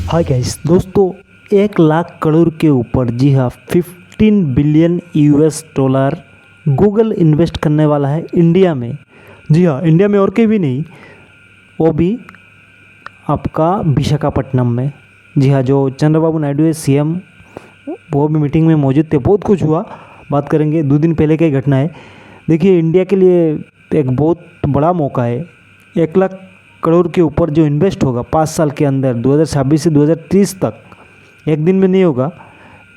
Hi guys दोस्तों, 1 लाख करोड़ के ऊपर, जी हाँ, 15 billion US dollar Google invest करने वाला है इंडिया में। जी हाँ, इंडिया में और कहीं भी नहीं, वो भी आपका विशाखापट्टनम में। जी हाँ, जो चंद्रबाबू नायडू है CM, वो भी मीटिंग में मौजूद थे। बहुत कुछ हुआ, बात करेंगे। 2 दिन पहले की घटना है। देखिए, इंडिया के लिए एक बहुत बड़ा मौका है। 1 लाख करोड़ के ऊपर जो इन्वेस्ट होगा 5 साल के अंदर, 2026 से 2030 तक, एक दिन में नहीं होगा।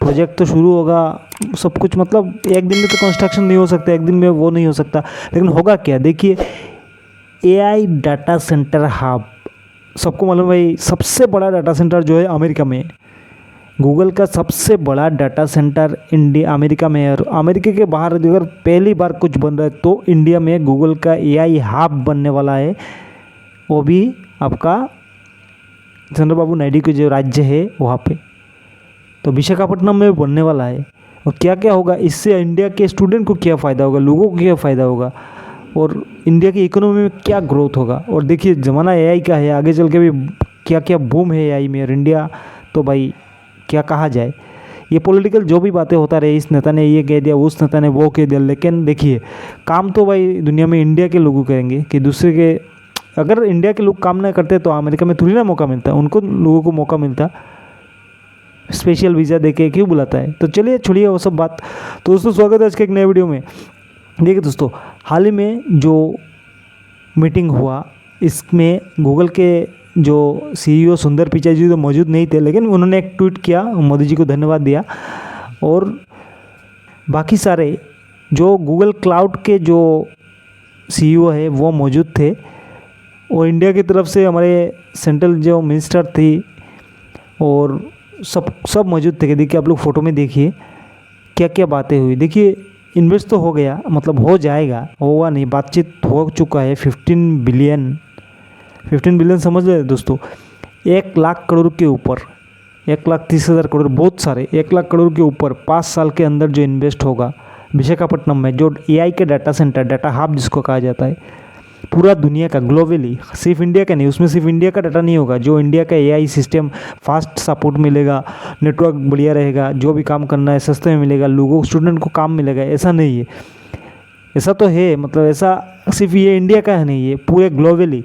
प्रोजेक्ट तो शुरू होगा, सब कुछ, मतलब एक दिन में तो कंस्ट्रक्शन नहीं हो सकता, एक दिन में वो नहीं हो सकता। लेकिन होगा क्या, देखिए, AI डाटा सेंटर हब। सबको मालूम है भाई, सबसे बड़ा डाटा सेंटर जो है अमेरिका में है। गूगल का सबसे बड़ा डाटा सेंटर इंडिया अमेरिका में है। और अमेरिका के बाहर अगर पहली बार कुछ बन रहा है तो इंडिया में गूगल का AI हब बनने वाला है। वो भी आपका चंद्रबाबू नायडू के जो राज्य है वहाँ पे, तो विशाखापट्टनम में बनने वाला है। और क्या क्या होगा इससे, इंडिया के स्टूडेंट को क्या फ़ायदा होगा, लोगों को क्या फ़ायदा होगा, और इंडिया की इकोनॉमी में क्या ग्रोथ होगा। और देखिए, ज़माना AI का है, आगे चल के भी क्या क्या बूम है AI में। और इंडिया तो भाई क्या कहा जाए, ये पॉलिटिकल जो भी बातें होता रहे, इस नेता ने ये कह दिया, उस नेता ने वो कह दिया, लेकिन देखिए, काम तो भाई दुनिया में इंडिया के लोगों करेंगे कि दूसरे के। अगर इंडिया के लोग काम ना करते तो अमेरिका में थोड़ी ना मौका मिलता, उनको लोगों को मौका मिलता। स्पेशल वीज़ा देके क्यों बुलाता है। तो चलिए, छोड़िए वो सब बात। तो दोस्तों, स्वागत है आज के एक नए वीडियो में। देखिए दोस्तों, हाल ही में जो मीटिंग हुआ, इसमें गूगल के जो CEO सुंदर पिचाई जी तो मौजूद नहीं थे, लेकिन उन्होंने एक ट्वीट किया, मोदी जी को धन्यवाद दिया। और बाकी सारे जो गूगल क्लाउड के जो CEO है वो मौजूद थे। और इंडिया की तरफ से हमारे सेंट्रल जो मिनिस्टर थी और सब मौजूद थे। देखिए, आप लोग फ़ोटो में देखिए क्या क्या बातें हुई। देखिए, इन्वेस्ट तो हो गया, मतलब हो जाएगा, होगा नहीं, बातचीत हो चुका है। 15 बिलियन समझ रहे दोस्तों, 1 लाख करोड़ के ऊपर, 1,30,000 करोड़, बहुत सारे। 1 लाख करोड़ के ऊपर 5 साल के अंदर जो इन्वेस्ट होगा विशाखापट्टनम में, जो AI के डाटा सेंटर, डाटा हब जिसको कहा जाता है, पूरा दुनिया का, ग्लोबली, सिर्फ इंडिया का नहीं, उसमें सिर्फ इंडिया का डाटा नहीं होगा। जो इंडिया का AI सिस्टम फास्ट सपोर्ट मिलेगा, नेटवर्क बढ़िया रहेगा, जो भी काम करना है सस्ते में मिलेगा, लोगों स्टूडेंट को काम मिलेगा, ऐसा नहीं है। ऐसा तो है, मतलब ऐसा सिर्फ ये इंडिया का है नहीं, ये पूरे ग्लोबली।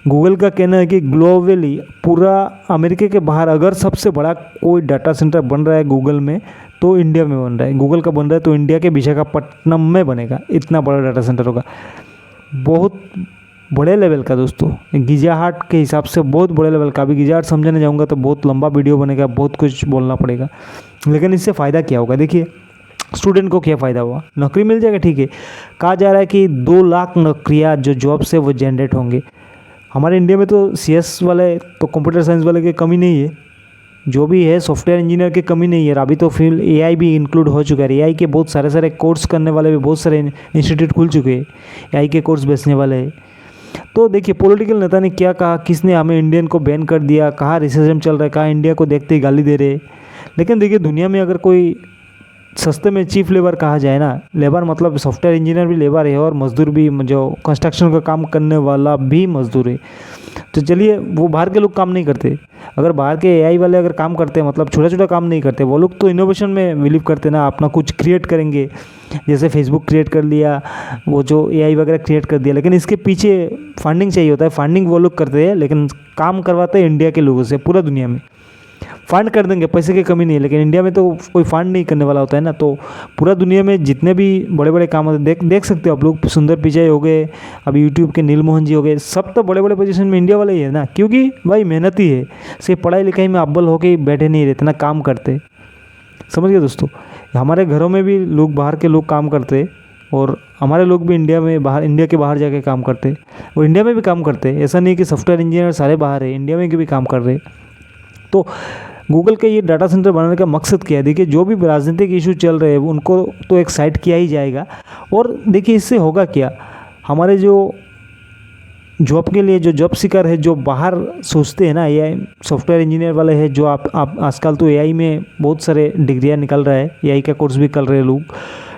गूगल का कहना है कि ग्लोबली पूरा अमेरिका के बाहर अगर सबसे बड़ा कोई डाटा सेंटर बन रहा है गूगल में, तो इंडिया में बन रहा है। गूगल का बन रहा है तो इंडिया के विशाखापट्टनम में बनेगा। इतना बड़ा डाटा सेंटर होगा, बहुत बड़े लेवल का दोस्तों। गीगाहर्ट्ज़ के हिसाब से बहुत बड़े लेवल का। अभी गीगाहर्ट्ज़ समझाने जाऊंगा तो बहुत लंबा वीडियो बनेगा, बहुत कुछ बोलना पड़ेगा। लेकिन इससे फ़ायदा क्या होगा, देखिए, स्टूडेंट को क्या फ़ायदा हुआ, नौकरी मिल जाएगा। ठीक है, कहा जा रहा है कि 2 लाख नौकरियाँ जो जॉब से वो जनरेट होंगे। हमारे इंडिया में तो CS वाले, तो कंप्यूटर साइंस वाले की कमी नहीं है, जो भी है सॉफ्टवेयर इंजीनियर की कमी नहीं है। अभी तो फिर AI भी इंक्लूड हो चुका है। AI के बहुत सारे कोर्स करने वाले भी बहुत सारे इंस्टीट्यूट खुल चुके हैं, AI के कोर्स बेचने वाले हैं। तो देखिए, पॉलिटिकल नेता ने क्या कहा, किसने हमें इंडियन को बैन कर दिया, कहाँ रेसिज्म चल रहा है, कहाँ इंडिया को देखते ही गाली दे रहे। लेकिन देखिए, दुनिया में अगर कोई सस्ते में चीफ लेबर कहा जाए ना, लेबर मतलब सॉफ्टवेयर इंजीनियर भी लेबर है, और मजदूर भी, जो कंस्ट्रक्शन का काम करने वाला भी मजदूर है। तो चलिए, वो बाहर के लोग काम नहीं करते। अगर बाहर के AI वाले अगर काम करते हैं, मतलब छोटा छोटा काम नहीं करते, वो लोग तो इनोवेशन में बिलीव करते ना, अपना कुछ क्रिएट करेंगे। जैसे फेसबुक क्रिएट कर लिया, वो जो AI वगैरह क्रिएट कर दिया। लेकिन इसके पीछे फंडिंग चाहिए होता है, फंडिंग वो लोग करते हैं, लेकिन काम करवाते हैं इंडिया के लोगों से। पूरा दुनिया में फंड कर देंगे, पैसे की कमी नहीं है, लेकिन इंडिया में तो कोई फंड नहीं करने वाला होता है ना। तो पूरा दुनिया में जितने भी बड़े बड़े काम होते हैं, देख सकते हो आप लोग, सुंदर पिचाई हो गए, अभी यूट्यूब के नील मोहन जी हो गए, सब तो बड़े बड़े पोजीशन में इंडिया वाले ही है ना। क्योंकि भाई मेहनती है, सिर्फ पढ़ाई लिखाई में अव्वल होके बैठे नहीं रहते ना, काम करते। समझ गए दोस्तों, हमारे घरों में भी लोग, बाहर के लोग काम करते, और हमारे लोग भी इंडिया के बाहर जाके काम करते, और इंडिया में भी काम करते। ऐसा नहीं कि सॉफ्टवेयर इंजीनियर सारे बाहर है, इंडिया में भी काम कर रहे। तो गूगल के ये डाटा सेंटर बनाने का मकसद क्या है, देखिए, जो भी राजनीतिक इशू चल रहे हैं उनको तो एक साइड किया ही जाएगा। और देखिए, इससे होगा क्या, हमारे जो जॉब के लिए, जो जॉब सीकर है, जो बाहर सोचते हैं ना, AI सॉफ्टवेयर इंजीनियर वाले हैं, जो आप आजकल तो AI में बहुत सारे डिग्रियां निकल रहा है, AI का कोर्स भी कर रहे हैं लोग।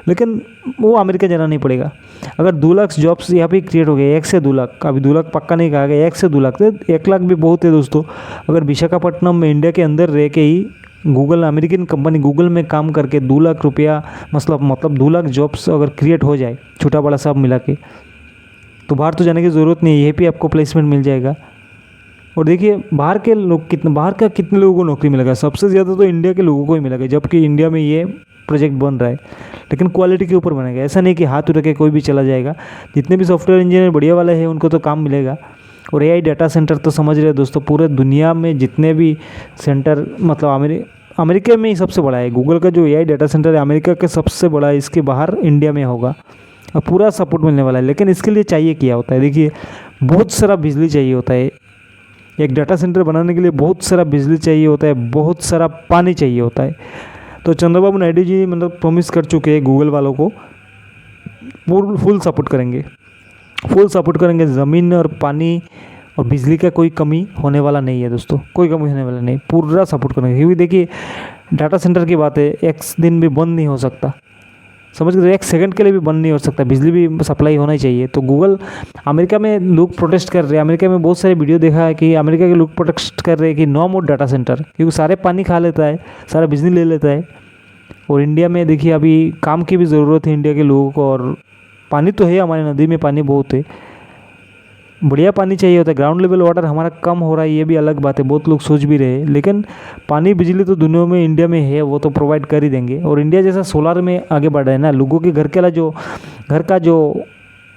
लेकिन वो अमेरिका जाना नहीं पड़ेगा। अगर 2 लाख जॉब्स यहाँ पे क्रिएट हो गए, 1 से 2 लाख, अभी 2 लाख पक्का नहीं कहा गया, 1 से 2 लाख, तो 1 लाख भी बहुत है दोस्तों। अगर विशाखापट्टनम में इंडिया के अंदर रह के ही गूगल, अमेरिकन कंपनी गूगल में काम करके 2 लाख रुपया मतलब 2 लाख जॉब्स अगर क्रिएट हो जाए, छोटा बड़ा सब मिला के, तो बाहर तो जाने की ज़रूरत नहीं है, यहीं पे आपको प्लेसमेंट मिल जाएगा। और देखिए बाहर का कितने लोगों को नौकरी मिलेगा, सबसे ज़्यादा तो इंडिया के लोगों को ही मिलेगा, जबकि इंडिया में ये प्रोजेक्ट बन रहा है। लेकिन क्वालिटी के ऊपर बनेगा, ऐसा नहीं कि हाथ उठा के कोई भी चला जाएगा। जितने भी सॉफ्टवेयर इंजीनियर बढ़िया वाले हैं उनको तो काम मिलेगा। और एआई डाटा सेंटर तो समझ रहे हैं दोस्तों, पूरे दुनिया में जितने भी सेंटर, मतलब अमेरिका में ही सबसे बड़ा है। गूगल का जो एआई डाटा सेंटर है अमेरिका का सबसे बड़ा है, इसके बाहर इंडिया में होगा और पूरा सपोर्ट मिलने वाला है। लेकिन इसके लिए चाहिए क्या होता है, देखिए बहुत सारा बिजली चाहिए होता है। एक डाटा सेंटर बनाने के लिए बहुत सारा बिजली चाहिए होता है, बहुत सारा पानी चाहिए होता है। तो चंद्रबाबू नायडू जी मतलब प्रॉमिस कर चुके हैं गूगल वालों को, फुल सपोर्ट करेंगे। ज़मीन और पानी और बिजली का कोई कमी होने वाला नहीं है दोस्तों, कोई कमी होने वाला नहीं, पूरा सपोर्ट करेंगे। क्योंकि देखिए डाटा सेंटर की बात है, एक दिन भी बंद नहीं हो सकता, समझ गए, 1 सेकंड के लिए भी बंद नहीं हो सकता, बिजली भी सप्लाई होना चाहिए। तो गूगल, अमेरिका में लोग प्रोटेस्ट कर रहे हैं, अमेरिका में बहुत सारे वीडियो देखा है कि अमेरिका के लोग प्रोटेस्ट कर रहे हैं कि नो मोर डाटा सेंटर, क्योंकि सारे पानी खा लेता है, सारा बिजली ले लेता है। और इंडिया में देखिए अभी काम की भी ज़रूरत है इंडिया के लोगों को, और पानी तो है, हमारी नदी में पानी बहुत है, बढ़िया पानी चाहिए होता है। ग्राउंड लेवल वाटर हमारा कम हो रहा है, ये भी अलग बात है, बहुत लोग सोच भी रहे हैं। लेकिन पानी बिजली तो दुनिया में, इंडिया में है, वो तो प्रोवाइड कर ही देंगे। और इंडिया जैसा सोलार में आगे बढ़ रहा है ना, लोगों के घर का जो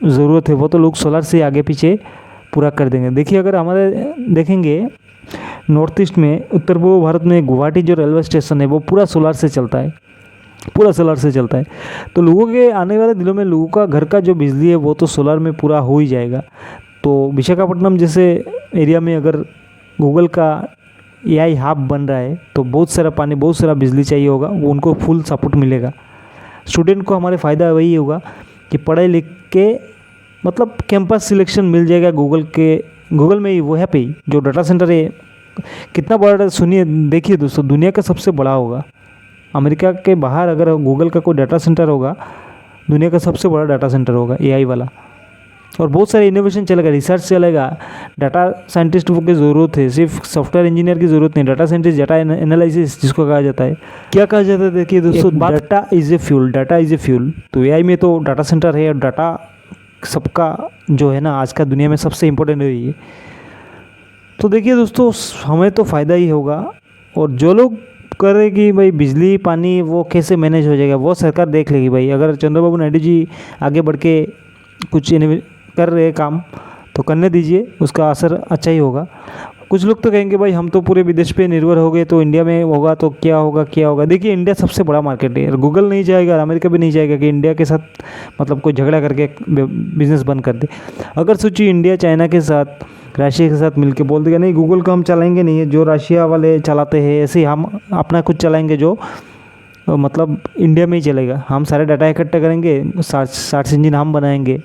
ज़रूरत है वो तो लोग सोलार से आगे पीछे पूरा कर देंगे। देखिए अगर हमारे देखेंगे नॉर्थ ईस्ट में, उत्तर पूर्व भारत में गुवाहाटी जो रेलवे स्टेशन है वो पूरा सोलार से चलता है, तो लोगों के आने वाले दिनों में लोगों का घर का जो बिजली है वो तो सोलार में पूरा हो ही जाएगा। तो विशाखापट्टनम जैसे एरिया में अगर गूगल का एआई हब बन रहा है तो बहुत सारा पानी, बहुत सारा बिजली चाहिए होगा, वो उनको फुल सपोर्ट मिलेगा। स्टूडेंट को हमारे फ़ायदा वही होगा कि पढ़े लिख के मतलब कैंपस सिलेक्शन मिल जाएगा गूगल में ही, वो है पे ही जो डाटा सेंटर है कितना बड़ा, सुनिए देखिए दोस्तों, दुनिया का सबसे बड़ा होगा। अमेरिका के बाहर अगर गूगल का कोई डाटा सेंटर होगा, दुनिया का सबसे बड़ा डाटा सेंटर होगा एआई वाला। और बहुत सारे इनोवेशन चलेगा, रिसर्च चलेगा, डाटा साइंटिस्ट की ज़रूरत है, सिर्फ सॉफ्टवेयर इंजीनियर की ज़रूरत नहीं, डाटा साइंटिस्ट, डाटा एनालिसिस जिसको कहा जाता है। क्या कहा जाता है देखिए दोस्तों, डाटा इज़ ए फ्यूल। तो एआई में तो डाटा सेंटर है, और डाटा सबका जो है ना आज का दुनिया में सबसे इम्पोर्टेंट है ये। तो देखिए दोस्तों हमें तो फ़ायदा ही होगा। और जो लोग कर रहे कि भाई बिजली पानी वो कैसे मैनेज हो जाएगा, वो सरकार देख लेगी भाई। अगर चंद्रबाबू नायडू जी आगे बढ़ के कुछ कर रहे काम तो करने दीजिए, उसका असर अच्छा ही होगा। कुछ लोग तो कहेंगे भाई हम तो पूरे विदेश पे निर्भर हो गए, तो इंडिया में होगा तो क्या होगा। देखिए इंडिया सबसे बड़ा मार्केट है, गूगल नहीं जाएगा, अमेरिका भी नहीं जाएगा कि इंडिया के साथ मतलब कोई झगड़ा करके बिजनेस बंद कर दे। अगर सोचिए इंडिया चाइना के साथ, रशिया के साथ मिलके बोल देगा नहीं गूगल को हम चलाएंगे नहीं, जो रशिया वाले चलाते हैं ऐसे ही हम अपना कुछ चलाएंगे, जो मतलब इंडिया में ही चलेगा, हम सारे डाटा इकट्ठा करेंगे, सर्च इंजन हम बनाएंगे,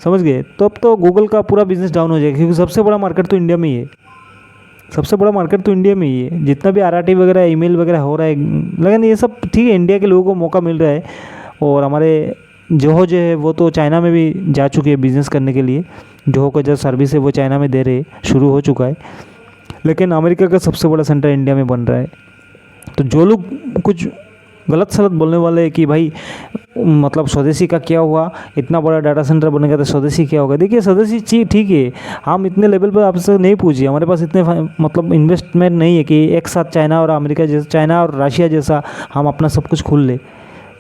समझ गए। तो अब तो गूगल का पूरा बिजनेस डाउन हो जाएगा, क्योंकि सबसे बड़ा मार्केट तो इंडिया में ही है। जितना भी आरआरटी वगैरह, ईमेल वगैरह हो रहा है, लेकिन ये सब ठीक है, इंडिया के लोगों को मौका मिल रहा है। और हमारे जोहो जो है वो तो चाइना में भी जा चुके हैं बिज़नेस करने के लिए, जोहो का जो सर्विस है वो चाइना में दे रहे, शुरू हो चुका है। लेकिन अमेरिका का सबसे बड़ा सेंटर इंडिया में बन रहा है। तो जो लोग कुछ गलत सलत बोलने वाले हैं कि भाई मतलब स्वदेशी का क्या हुआ, इतना बड़ा डाटा सेंटर बनेगा तो स्वदेशी क्या होगा। देखिए स्वदेशी चीज़ ठीक है, हम इतने लेवल पर आपसे नहीं पूछिए, हमारे पास इतने मतलब इन्वेस्टमेंट नहीं है कि एक साथ चाइना और अमेरिका जैसा, चाइना और रशिया जैसा हम अपना सब कुछ खोल ले।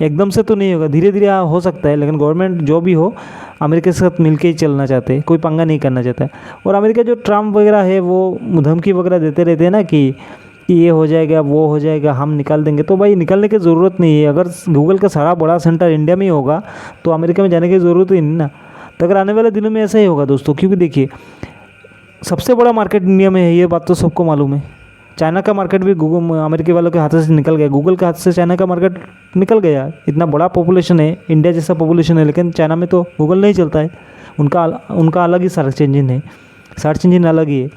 एकदम से तो नहीं होगा, धीरे धीरे हो सकता है। लेकिन गवर्नमेंट जो भी हो अमेरिका के साथ मिलके ही चलना चाहते हैं, कोई पंगा नहीं करना चाहता है। और अमेरिका जो ट्रम्प वगैरह है वो धमकी वगैरह देते रहते हैं ना कि ये हो जाएगा वो हो जाएगा, हम निकाल देंगे। तो भाई निकालने की ज़रूरत नहीं है। अगर गूगल का सारा बड़ा सेंटर इंडिया में ही होगा तो अमेरिका में जाने की ज़रूरत ही नहीं ना। तो अगर आने वाले दिनों में ऐसा ही होगा दोस्तों, क्योंकि देखिए सबसे बड़ा मार्केट इंडिया में है, ये बात तो सबको मालूम है। चाइना का मार्केट भी अमेरिका वालों के हाथ से निकल गया, गूगल के हाथ से चाइना का मार्केट निकल गया। इतना बड़ा पॉपुलेशन है, इंडिया जैसा पॉपुलेशन है, लेकिन चाइना में तो गूगल नहीं चलता है, उनका अलग ही सर्च इंजन है, सर्च इंजन अलग ही है।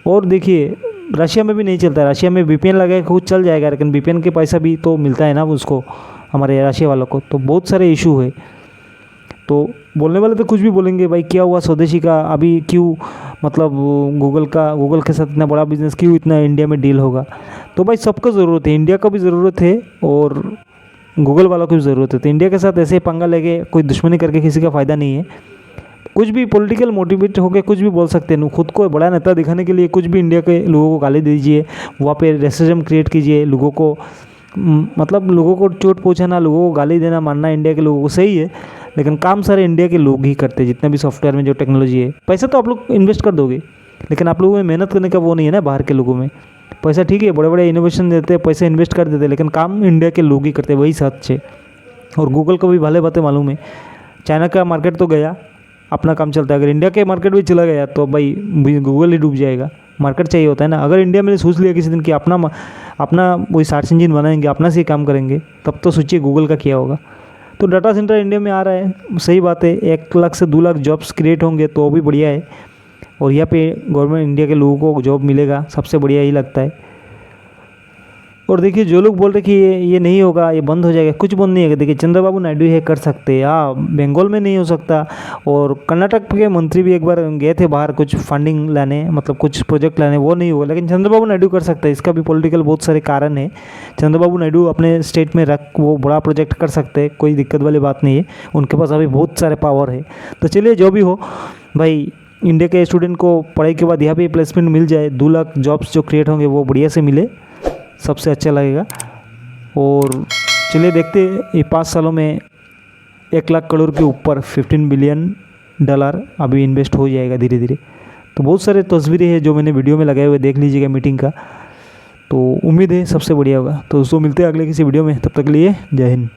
और देखिए रशिया में भी नहीं चलता है, रशिया में वीपीएन लगा के खुद चल जाएगा, लेकिन वीपीएन के पैसा भी तो मिलता है ना उसको, हमारे रशिया वालों को, तो बहुत सारे इशू है। तो बोलने वाले तो कुछ भी बोलेंगे, भाई क्या हुआ स्वदेशी का, अभी क्यों मतलब गूगल के साथ इतना बड़ा बिजनेस क्यों इतना इंडिया में डील होगा। तो भाई सबको ज़रूरत है, इंडिया को भी ज़रूरत है और गूगल वालों को भी ज़रूरत है। तो इंडिया के साथ ऐसे पंगा लेके कोई दुश्मनी करके किसी का फ़ायदा नहीं है। कुछ भी पॉलिटिकल मोटिवेट होकर कुछ भी बोल सकते हैं, खुद को बड़ा नेता दिखाने के लिए कुछ भी इंडिया के लोगों को गाली दीजिए, वहाँ पे रेसिज्म क्रिएट कीजिए, लोगों को मतलब लोगों को चोट पहुंचाना, लोगों को गाली देना, मारना इंडिया के लोगों को सही है, लेकिन काम सारे इंडिया के लोग ही करते हैं। जितने भी सॉफ्टवेयर में जो टेक्नोलॉजी है, पैसा तो आप लोग इन्वेस्ट कर दोगे, लेकिन आप लोगों में मेहनत करने का वो नहीं है ना। बाहर के लोगों में पैसा ठीक है, बड़े बड़े इनोवेशन देते हैं, पैसा इन्वेस्ट कर देते हैं, लेकिन काम इंडिया के लोग ही करते हैं, वही सच है। और गूगल को भी भले बातें मालूम है, चाइना का मार्केट तो गया, अपना काम चलता है। अगर इंडिया के मार्केट भी चला गया तो भाई गूगल ही डूब जाएगा। मार्केट चाहिए होता है ना। अगर इंडिया में सोच लिया किसी दिन कि अपना वही सर्च इंजन बनाएंगे, अपना से ही काम करेंगे, तब तो सोचिए गूगल का क्या होगा। तो डाटा सेंटर इंडिया में आ रहा है, सही बात है। 1 लाख से 2 लाख जॉब्स क्रिएट होंगे तो भी बढ़िया है, और यहाँ पे गवर्नमेंट इंडिया के लोगों को जॉब मिलेगा, सबसे बढ़िया यही लगता है। और देखिए जो लोग बोल रहे कि ये नहीं होगा, ये बंद हो जाएगा, कुछ बंद नहीं है। देखिए चंद्रबाबू नायडू ये कर सकते हैं, हाँ बंगाल में नहीं हो सकता। और कर्नाटक के मंत्री भी एक बार गए थे बाहर कुछ फंडिंग लाने, मतलब कुछ प्रोजेक्ट लाने, वो नहीं हुआ, लेकिन चंद्रबाबू नायडू कर सकता है। इसका भी पॉलिटिकल बहुत सारे कारण है। चंद्रबाबू नायडू अपने स्टेट में रख वो बड़ा प्रोजेक्ट कर सकते हैं, कोई दिक्कत वाली बात नहीं है, उनके पास अभी बहुत सारे पावर है। तो चलिए जो भी हो भाई, इंडिया के स्टूडेंट को पढ़ाई के बाद यहाँ पे प्लेसमेंट मिल जाए, 2 लाख जॉब्स जो क्रिएट होंगे वो बढ़िया से मिले, सबसे अच्छा लगेगा। और चलिए देखते हैं ये 5 सालों में 1 लाख करोड़ के ऊपर $15 बिलियन अभी इन्वेस्ट हो जाएगा धीरे धीरे। तो बहुत सारे तस्वीरें हैं जो मैंने वीडियो में लगाए हुए, देख लीजिएगा मीटिंग का। तो उम्मीद है सबसे बढ़िया होगा। तो दोस्तों मिलते हैं अगले किसी वीडियो में, तब तक के लिए जय हिंद।